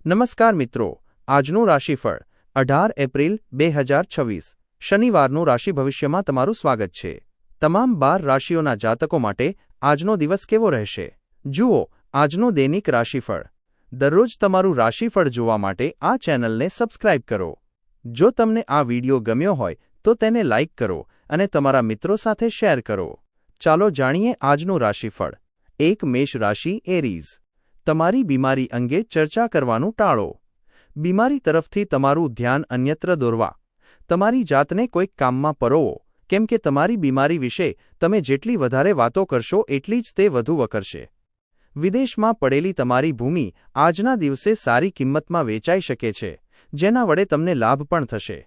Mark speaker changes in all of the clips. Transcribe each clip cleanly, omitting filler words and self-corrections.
Speaker 1: નમસ્કાર મિત્રો, આજનું રાશિફળ 18 એપ્રિલ 2026 શનિવારનું રાશિ ભવિષ્યમાં તમારું સ્વાગત છે। તમામ 12 રાશિઓના જાતકો માટે આજનો દિવસ કેવો રહેશે? જુઓ આજનું દૈનિક રાશિફળ। દરરોજ તમારું રાશિફળ જોવા માટે આ ચેનલને સબસ્ક્રાઇબ કરો। જો તમને આ વિડિયો ગમ્યો હોય તો તેને લાઇક કરો અને તમારા મિત્રો સાથે શેર કરો। ચાલો જાણીએ આજનું રાશિફળ। 1 મેષ રાશિ એરીઝ। તમારી બીમારી અંગે ચર્ચા કરવાનું ટાળો। બીમારી તરફથી તમારું ધ્યાન અન્યત્ર દોરવા। તમારી જાતને કોઈક કામમાં પરોવો, કેમ કે તમારી બીમારી વિશે તમે જેટલી વધારે વાતો કરશો એટલી જ તે વધુ વકરશે। વિદેશમાં પડેલી તમારી ભૂમિ આજના દિવસે સારી કિંમતમાં વેચાઈ શકે છે, જેના વડે તમને લાભ પણ થશે।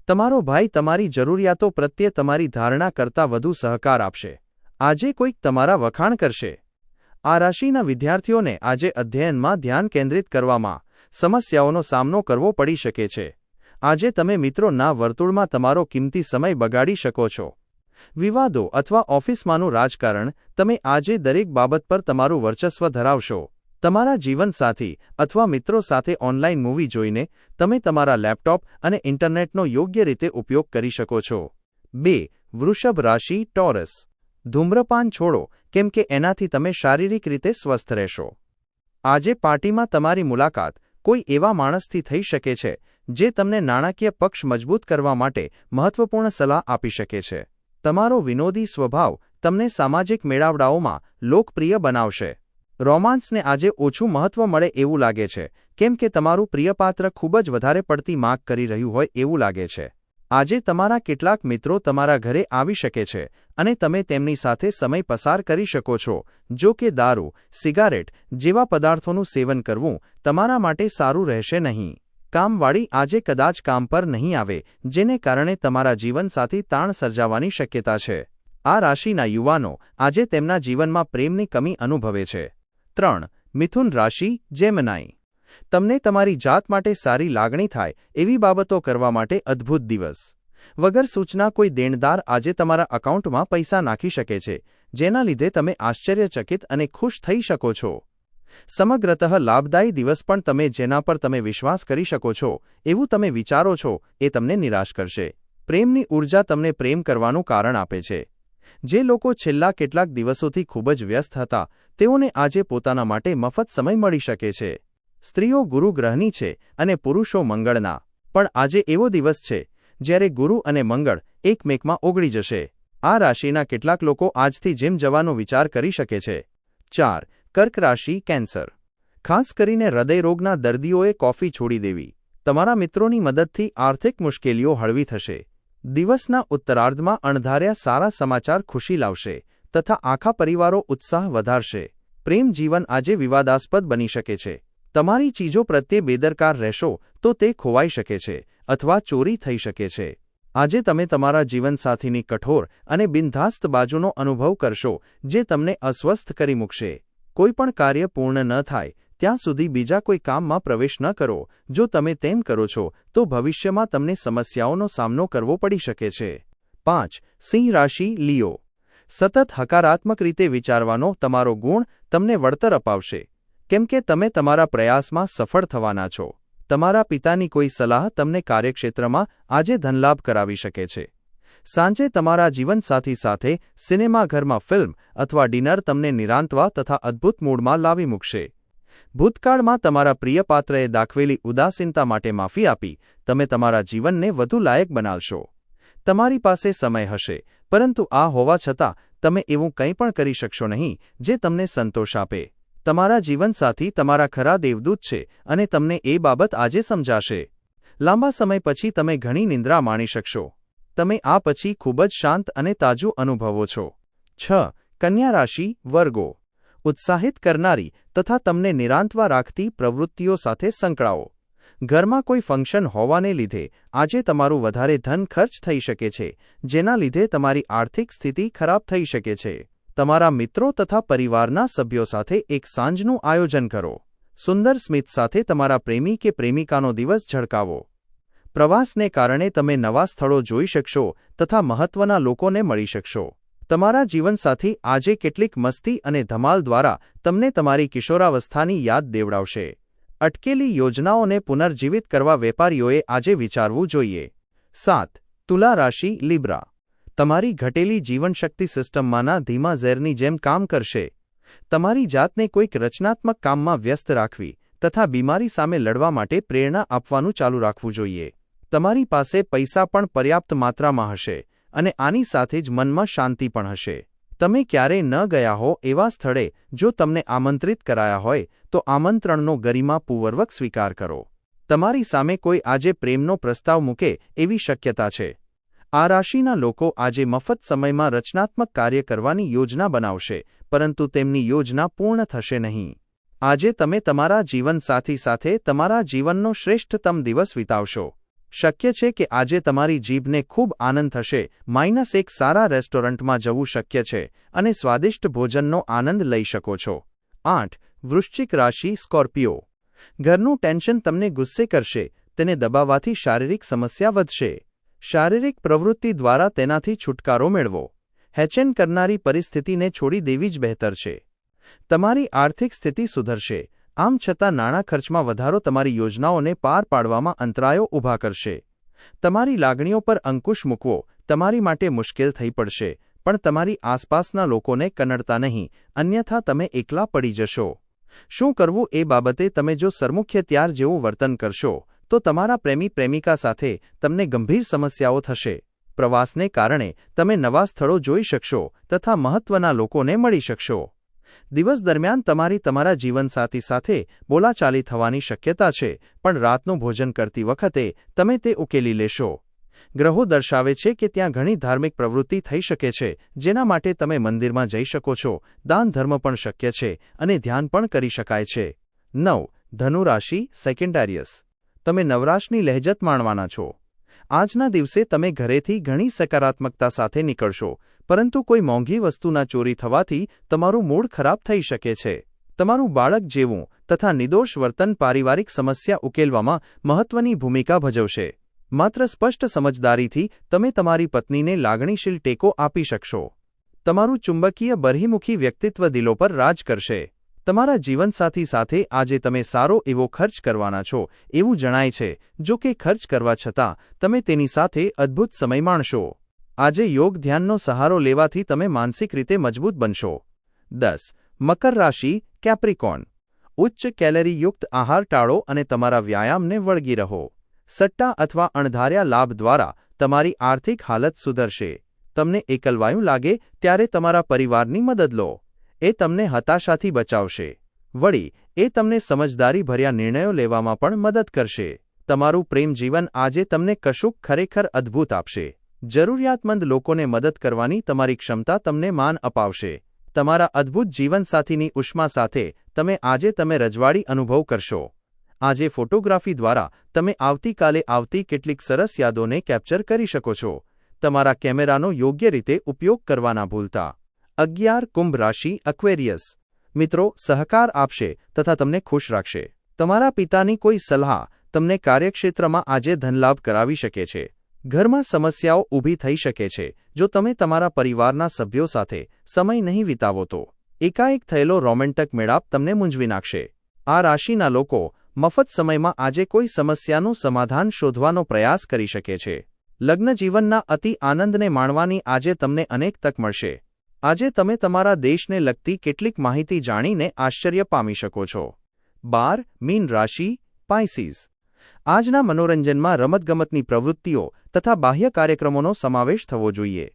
Speaker 1: તમારો ભાઈ તમારી જરૂરિયાતો પ્રત્યે તમારી ધારણા કરતાં વધુ સહકાર આપશે। આજે કોઈક તમારા વખાણ કરશે। આ રાશિના વિદ્યાર્થીઓને આજે અધ્યયનમાં ધ્યાન કેન્દ્રિત કરવામાં સમસ્યાઓનો સામનો કરવો પડી શકે છે। આજે તમે મિત્રોના વર્તુળમાં તમારો કિંમતી સમય બગાડી શકો છો। વિવાદો અથવા ઓફિસમાંનું રાજકારણ, તમે આજે દરેક બાબત પર તમારું વર્ચસ્વ ધરાવશો। તમારા જીવનસાથી અથવા મિત્રો સાથે ઓનલાઈન મૂવી જોઈને તમે તમારા લેપટોપ અને ઇન્ટરનેટનો યોગ્ય રીતે ઉપયોગ કરી શકો છો। 2 વૃષભ રાશિ ટોરસ। ધૂમ્રપાન છોડો, કેમ કે એનાથી તમે શારીરિક રીતે સ્વસ્થ રહેશો। આજે પાર્ટીમાં તમારી મુલાકાત કોઈ એવા માણસથી થઈ શકે છે જે તમને નાણાકીય પક્ષ મજબૂત કરવા માટે મહત્વપૂર્ણ સલાહ આપી શકે છે। તમારો વિનોદી સ્વભાવ તમને સામાજિક મેળાવડાઓમાં લોકપ્રિય બનાવશે। રોમાન્સને આજે ઓછું મહત્વ મળે એવું લાગે છે, કેમ કે તમારું પ્રિયપાત્ર ખૂબ જ વધારે પડતી માંગ કરી રહ્યું હોય એવું લાગે છે। આજે તમારા કેટલાક મિત્રો તમારા ઘરે આવી શકે છે અને તમે તેમની સાથે સમય પસાર કરી શકો છો। જો કે દારૂ, સિગારેટ જેવા પદાર્થોનું સેવન કરવું તમારા માટે સારું રહેશે નહીં। કામવાળી આજે કદાચ કામ પર નહીં આવે, જેને કારણે તમારા જીવનસાથી તાણ સર્જાવાની શક્યતા છે। આ રાશિના યુવાનો આજે તેમના જીવનમાં પ્રેમની કમી અનુભવે છે। 3 મિથુન રાશિ જેમિનાઈ। તમને તમારી જાત માટે સારી લાગણી થાય એવી બાબતો કરવા માટે અદ્ભુત દિવસ। વગર સૂચના કોઈ દેણદાર આજે તમારા એકાઉન્ટમાં પૈસા નાખી શકે છે, જેના લીધે તમે આશ્ચર્યચકિત અને ખુશ થઈ શકો છો। સમગ્રતઃ લાભદાયી દિવસ, પણ તમે જેના પર તમે વિશ્વાસ કરી શકો છો એવું તમે વિચારો છો એ તમને નિરાશ કરશે। પ્રેમની ઊર્જા તમને પ્રેમ કરવાનું કારણ આપે છે। જે લોકો છેલ્લા કેટલાક દિવસોથી ખૂબ જ વ્યસ્ત હતા, તેઓને આજે પોતાના માટે મફત સમય મળી શકે છે। સ્ત્રીઓ ગુરુ ગ્રહની છે અને પુરુષો મંગળના, પણ આજે એવો દિવસ છે જ્યારે ગુરુ અને મંગળ એકમેકમાં ઓગળી જશે। આ રાશિના કેટલાક લોકો આજથી જીમ જવાનો વિચાર કરી શકે છે। 4 કર્ક રાશિ કેન્સર। ખાસ કરીને હૃદયરોગના દર્દીઓએ કોફી છોડી દેવી। તમારા મિત્રોની મદદથી આર્થિક મુશ્કેલીઓ હળવી થશે। દિવસના ઉત્તરાર્ધમાં અણધાર્યા સારા સમાચાર ખુશી લાવશે તથા આખા પરિવારો ઉત્સાહ વધારશે। પ્રેમ જીવન આજે વિવાદાસ્પદ બની શકે છે। તમારી ચીજો પ્રત્યે બેદરકાર રહેશો તો તે ખોવાઈ શકે છે અથવા ચોરી થઈ શકે છે। આજે તમે તમારા જીવનસાથીની કઠોર અને બિનધાસ્ત બાજુનો અનુભવ કરશો, જે તમને અસ્વસ્થ કરી મૂકશે। કોઈપણ કાર્ય પૂર્ણ ન થાય ત્યાં સુધી બીજા કોઈ કામમાં પ્રવેશ ન કરો। જો તમે તેમ કરો છો તો ભવિષ્યમાં તમને સમસ્યાઓનો સામનો કરવો પડી શકે છે। 5 સિંહ રાશિ લિયો। સતત હકારાત્મક રીતે વિચારવાનો તમારો ગુણ તમને વળતર અપાવશે, કેમ કે તમે તમારા પ્રયાસમાં સફળ થવાના છો। તમારા પિતાની કોઈ સલાહ તમને કાર્યક્ષેત્રમાં આજે ધનલાભ કરાવી શકે છે। સાંજે તમારા જીવનસાથી સાથે સિનેમાઘરમાં ફિલ્મ અથવા ડિનર તમને નિરાંતવા તથા અદ્ભુત મૂડમાં લાવી મૂકશે। ભૂતકાળમાં તમારા પ્રિયપાત્રએ દાખવેલી ઉદાસીનતા માટે માફી આપી તમે તમારા જીવનને વધુ લાયક બનાવશો। તમારી પાસે સમય હશે, પરંતુ આ હોવા છતાં તમે એવું કંઈ પણ કરી શકશો નહીં જે તમને સંતોષ આપે। તમારા જીવનસાથી તમારા ખરા દેવદૂત છે અને તમને એ બાબત આજે સમજાશે। લાંબા સમય પછી તમે ઘણી નિંદ્રા માણી શકશો। તમે આ પછી ખૂબ જ શાંત અને તાજું અનુભવો છો। 6 કન્યા રાશિ વર્ગો। ઉત્સાહિત કરનારી તથા તમને નિરાંતવા રાખતી પ્રવૃત્તિઓ સાથે સંકળાવો। ઘરમાં કોઈ ફંક્શન હોવાને લીધે આજે તમારું વધારે ધન ખર્ચ થઈ શકે છે, જેના લીધે તમારી આર્થિક સ્થિતિ ખરાબ થઈ શકે છે। તમારા મિત્રો તથા પરિવારના સભ્યો સાથે એક સાંજનું આયોજન કરો। સુંદર સ્મિત સાથે તમારા પ્રેમી કે પ્રેમિકાનો દિવસ ઝળકાવો। પ્રવાસને કારણે તમે નવા સ્થળો જોઈ શકશો તથા મહત્વના લોકોને મળી શકશો। તમારા જીવનસાથી આજે કેટલીક મસ્તી અને ધમાલ દ્વારા તમને તમારી કિશોરાવસ્થાની યાદ દેવડાવશે। અટકેલી યોજનાઓને પુનર્જીવિત કરવા વેપારીઓએ આજે વિચારવું જોઈએ. 7. તુલા રાશિ લિબ્રા. તમારી ઘટેલી જીવનશક્તિ સિસ્ટમમાંના ધીમા ઝેરની જેમ કામ કરશે. તમારી જાતને કોઈક રચનાત્મક કામમાં વ્યસ્ત રાખવી તથા બીમારી સામે લડવા માટે પ્રેરણા આપવાનું ચાલુ રાખવું જોઈએ. તમારી પાસે પૈસા પણ પર્યાપ્ત માત્રામાં હશે અને આની સાથે જ મનમાં શાંતિ પણ હશે. તમે ક્યારેય ન ગયા હો એવા સ્થળે જો તમને આમંત્રિત કરાયા હોય તો આમંત્રણનો ગરિમાપૂર્વક સ્વીકાર કરો. તમારી સામે કોઈ આજે પ્રેમનો પ્રસ્તાવ મૂકે એવી શક્યતા છે. આ રાશિના લોકો આજે મફત સમયમાં રચનાત્મક કાર્ય કરવાની યોજના બનાવશે, પરંતુ તેમની યોજના પૂર્ણ થશે નહીં. આજે તમે તમારા જીવનસાથી સાથે તમારા જીવનનો શ્રેષ્ઠતમ દિવસ વિતાવશો. શક્ય છે કે આજે તમારી જીભને ખૂબ આનંદ થશે. -1 સારા રેસ્ટોરન્ટમાં જવું શક્ય છે અને સ્વાદિષ્ટ ભોજનનો આનંદ લઈ શકો છો. 8. વૃશ્ચિક રાશિ સ્કોર્પિયો. ઘરનું ટેન્શન તમને ગુસ્સે કરશે. તેને દબાવવાથી શારીરિક સમસ્યા વધશે. શારીરિક પ્રવૃત્તિ દ્વારા તેનાથી છુટકારો મેળવો. હેચેન કરનારી પરિસ્થિતિને છોડી દેવી જ બહેતર છે. તમારી આર્થિક સ્થિતિ સુધરશે. આમ છતાં નાણાં ખર્ચમાં વધારો તમારી યોજનાઓને પાર પાડવામાં અંતરાયો ઊભા કરશે. તમારી લાગણીઓ પર અંકુશ મૂકવો તમારી માટે મુશ્કેલ થઈ પડશે, પણ તમારી આસપાસના લોકોને કનડતા નહીં, અન્યથા તમે એકલા પડી જશો. શું કરવું એ બાબતે તમે જો સરમુખ્યત્યાર જેવું વર્તન કરશો તો તમારા પ્રેમી-પ્રેમિકા સાથે તમને ગંભીર સમસ્યાઓ થશે. પ્રવાસને કારણે તમે નવા સ્થળો જોઈ શકશો તથા મહત્વના લોકોને મળી શકશો. દિવસ દરમિયાન તમારા જીવનસાથી સાથે બોલાચાલી થવાની શક્યતા છે, પણ રાતનું ભોજન કરતી વખતે તમે તે ઉકેલી લેશો. ગ્રહો દર્શાવે છે કે ત્યાં ઘણી ધાર્મિક પ્રવૃત્તિ થઈ શકે છે, જેના માટે તમે મંદિરમાં જઈ શકો છો. દાન ધર્મ પણ શક્ય છે અને ધ્યાન પણ કરી શકાય છે. 9. ધનુ રાશિ સેકન્ડારિયસ. તમે નવરાશની લહેજત માણવાના છો. આજના દિવસે તમે ઘરેથી ઘણી સકારાત્મકતા સાથે નીકળશો, પરંતુ કોઈ મોંઘી વસ્તુના ચોરી થવાથી તમારું મૂડ ખરાબ થઈ શકે છે. તમારું બાળક જેવું તથા નિર્દોષ વર્તન પારિવારિક સમસ્યા ઉકેલવામાં મહત્વની ભૂમિકા ભજવશે. માત્ર સ્પષ્ટ સમજદારીથી તમે તમારી પત્નીને લાગણીશીલ ટેકો આપી શકશો. તમારું ચુંબકીય બહિર્મુખી વ્યક્તિત્વ દિલો પર રાજ કરશે. તમારા જીવનસાથી સાથે આજે તમે સારો એવો ખર્ચ કરવાના છો એવું જણાય છે. જો કે ખર્ચ કરવા છતાં તમે તેની સાથે અદ્ભુત સમય માણશો. આજે યોગ ધ્યાનનો સહારો લેવાથી તમે માનસિક રીતે મજબૂત બનશો. 10. મકર રાશિ કેપ્રિકોર્ન. ઉચ્ચ કેલરીયુક્ત આહાર ટાળો અને તમારા વ્યાયામને વળગી રહો. સટ્ટા અથવા અણધાર્યા લાભ દ્વારા તમારી આર્થિક હાલત સુધરશે. તમને એકલવાયું લાગે ત્યારે તમારા પરિવારની મદદ લો. એ તમને હતાશાથી બચાવશે. વળી એ તમને સમજદારીભર્યા નિર્ણયો લેવામાં પણ મદદ કરશે. તમારું પ્રેમ જીવન આજે તમને કશુંક ખરેખર અદ્ભુત આપશે. જરૂરિયાતમંદ લોકોને મદદ કરવાની તમારી ક્ષમતા તમને માન અપાવશે. તમારા અદ્ભુત જીવનસાથીની ઉષ્મા સાથે તમે રજવાડી અનુભવ કરશો. આજે ફોટોગ્રાફી દ્વારા તમે આવતીકાલે આવતી કેટલીક સરસ યાદોને કેપ્ચર કરી શકો છો. તમારા કેમેરાનો યોગ્ય રીતે ઉપયોગ કરવા ના ભૂલતા. 11. કુંભ રાશિ એક્વેરિયસ. મિત્રો સહકાર આપશે તથા તમને ખુશ રાખશે. તમારા પિતાની કોઈ સલાહ તમને કાર્યક્ષેત્રમાં આજે ધનલાભ કરાવી શકે છે. ઘરમાં સમસ્યાઓ ઊભી થઈ શકે છે જો તમે તમારા પરિવારના સભ્યો સાથે સમય નહીં વિતાવો તો. એકાએક થયેલો રોમેન્ટિક મેળાપ તમને મૂંઝવી નાખશે. આ રાશિના લોકો મફત સમયમાં આજે કોઈ સમસ્યાનું સમાધાન શોધવાનો પ્રયાસ કરી શકે છે. લગ્ન જીવનના અતિ આનંદને માણવાની આજે તમને અનેક તક મળશે. આજે તમે તમારા દેશને લગતી કેટલીક માહિતી જાણીને આશ્ચર્ય પામી શકો છો. 12. મીન રાશિ પાઇસીસ. આજના મનોરંજનમાં રમતગમતની પ્રવૃત્તિઓ તથા બાહ્ય કાર્યક્રમોનો સમાવેશ થવો જોઈએ.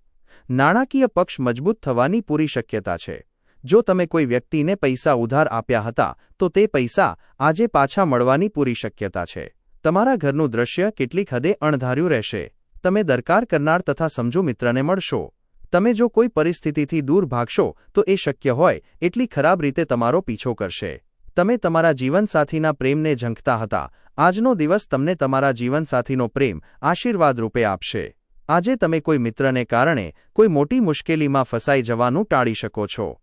Speaker 1: નાણાકીય પક્ષ મજબૂત થવાની પૂરી શક્યતા છે. જો તમે કોઈ વ્યક્તિને પૈસા ઉધાર આપ્યા હતા તો તે પૈસા આજે પાછા મળવાની પૂરી શક્યતા છે. તમારા ઘરનું દૃશ્ય કેટલીક હદે અણધાર્યું રહેશે. તમે દરકાર કરનાર તથા સમજુ મિત્રને મળશો. તમે જો કોઈ પરિસ્થિતિથી દૂર ભાગશો તો એ શક્ય હોય એટલી ખરાબ રીતે તમારો પીછો કરશે. તમે તમારા જીવનસાથીના પ્રેમને ઝંખતા હતા. આજનો દિવસ તમને તમારા જીવનસાથીનો પ્રેમ આશીર્વાદ રૂપે આપશે. આજે તમે કોઈ મિત્રને કારણે કોઈ મોટી મુશ્કેલીમાં ફસાઈ જવાનું ટાળી શકો છો.